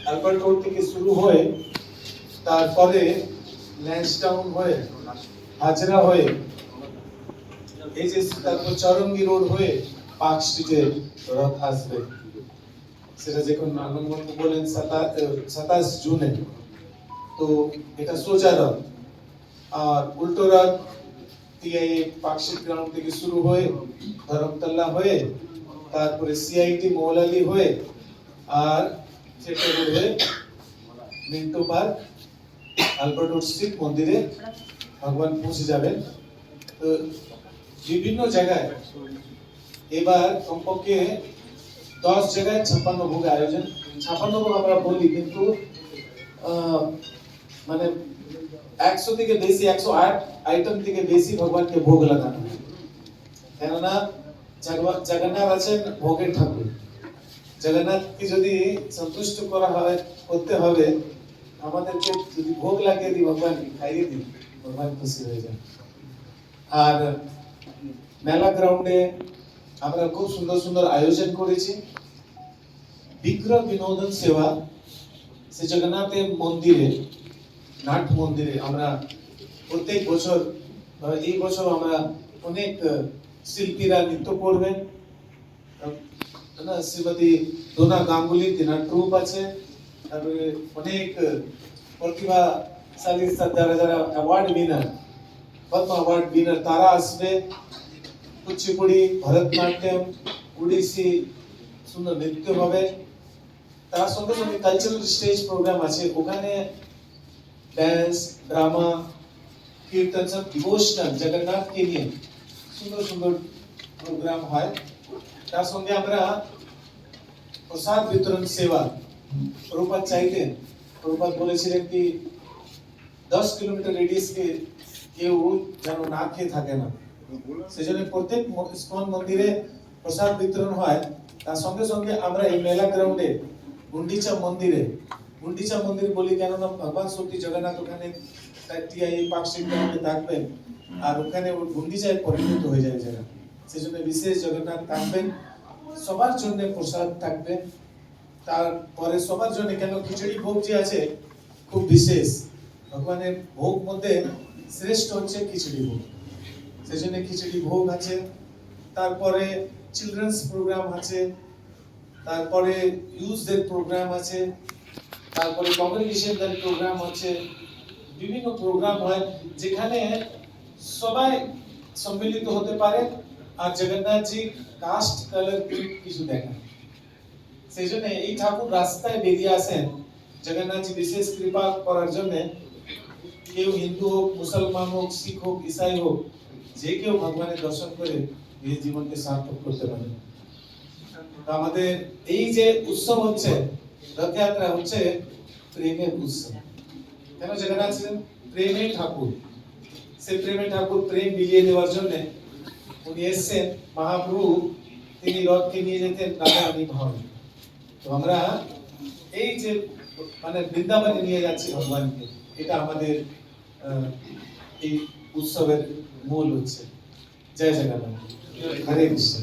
Albert road থেকে শুরু হয়ে তারপরে ল্যান্সডাউন হয়ে হাজরা হয়ে এই যে তারপর চরঙ্গি রোড হয়ে পার্ক স্ট্রিটে রথ আসবে, সেটা যখন আনন্দমঠ বলেন 27 জুনে। তো এটা সোজা রথ, আর উল্টো রথ টিআই পার্ক স্ট্রিট গ্রাউন্ড থেকে শুরু হয়ে ধরমতলা হয়ে তারপরে সিআইটি মৌলালি হয়ে আর সেটা হয়ে Minto park Albert road street মন্দিরে ভগবান পৌঁছে যাবেন। তো বিভিন্ন জায়গায় এবার কমপক্ষে 10 জায়গায় 56 ভোগ আয়োজন। 56 ভোগ আমরা বলি, কিন্তু মানে 100 থেকে বেশি, 108 আইটেম থেকে বেশি ভগবানকে ভোগ লাগানো। কেননা জগন্নাথ আছেন ভোগের ঠাকুর। জগন্নাথকে যদি সন্তুষ্ট করা হয়, করতে হবে, আমাদেরকে যদি ভোগ লাগিয়ে দিই, ভগবানকে খাইয়ে দিই, ভগবান খুশি হয়ে যায়। আর মেলা গ্রাউন্ডে আমরা খুব সুন্দর সুন্দর আয়োজন করেছি। বিগ্রহ বিনোদন সেবা, শ্রী জগন্নাথের মন্দিরে, নাট মন্দিরে আমরা প্রত্যেক বছর, এই বছর আমরা অনেক শিল্পীরা নৃত্য করবেন। শ্রীমতী ডোনা গাঙ্গুলি তিনার ট্রুপ আছে, তারপরে অনেক প্রতিভাশালী যারা যারা অ্যাওয়ার্ড উইনার, পদ্ম অ্যাওয়ার্ড উইনার, তারা আসবে। কুচিপুড়ি, ভরতনাট্যম, ওড়িশি সুন্দর নৃত্য হবে। তার সঙ্গে সঙ্গে কালচারাল স্টেজ প্রোগ্রাম আছে, ওখানে ডান্স, ড্রামা, কীর্তন, সব ডিভোশনাল জগন্নাথকে নিয়ে সুন্দর সুন্দর প্রোগ্রাম হয়। তার সঙ্গে আমরা প্রসাদ বিতরণ সেবা, প্রভুপাদ চাইতেন, প্রভুপাদ বলেছিলেন কি 10 কিলোমিটার রেডিয়াসকে কেউ যেন না খেয়ে থাকে না। সেজন্য প্রত্যেক ইসকন মন্দিরে প্রসাদ বিতরণ হয়। তার সঙ্গে সঙ্গে আমরা এই মেলা গ্রাউন্ডে গুন্ডিচা মন্দির বলি, কেননা ভগবান সত্যি জগন্নাথ ওখানে টিআই পার্ক স্ট্রিট গ্রাউন্ডে থাকবেন, আর ওখানে গুন্ডিচায় পরিণত হয়ে যায় জায়গা। সেজন্য বিশেষ জগন্নাথ থাকবেন, সবার জন্য প্রসাদ থাকবে। তারপরে সবার জন্য, কেন খিচুড়ি ভোগ যে আছে খুব বিশেষ, ভগবানের ভোগ মধ্যে শ্রেষ্ঠ হচ্ছে খিচুড়ি ভোগ, সেজন্য খিচুড়ি ভোগ আছে। তারপরে চিলড্রেন্স প্রোগ্রাম আছে, তারপরে ইউথদের প্রোগ্রাম আছে, তারপরে কংগ্রেগেশনদের প্রোগ্রাম আছে। বিভিন্ন প্রোগ্রাম হয় যেখানে সবাই সম্মিলিত হতে পারে, আর জগন্নাথজি কাস্ট কালার কিছু দেখান। সেই জন্য এই ঠাকুর রাস্তায় বেরিয়ে আসেন জগন্নাথজি বিশেষ কৃপা করার জন্য। কেউ হিন্দু হোক, মুসলমান হোক, শিখ হোক, ইসাই হোক, যে কেউ ভগবানের দর্শন করে এই জীবনকে সার্থক করতে পারে। আমাদের এই যে উৎসব হচ্ছে, রথযাত্রা হচ্ছে প্রেমের উৎসব। কেন জগন্নাথ ছিলেন প্রেমের ঠাকুর, সেই প্রেমের ঠাকুর প্রেম বিলিয়ে দেওয়ার জন্য উনি এসেছেন। মহাপ্রভু তিনি রথকে নিয়ে যেতেন রাধারানী ভাবে। তো আমরা এই যে মানে বৃন্দাবনে নিয়ে যাচ্ছি ভগবানকে, এটা আমাদের এই উৎসবের মূল হচ্ছে। জয় জগন্নাথ, হরে কৃষ্ণ।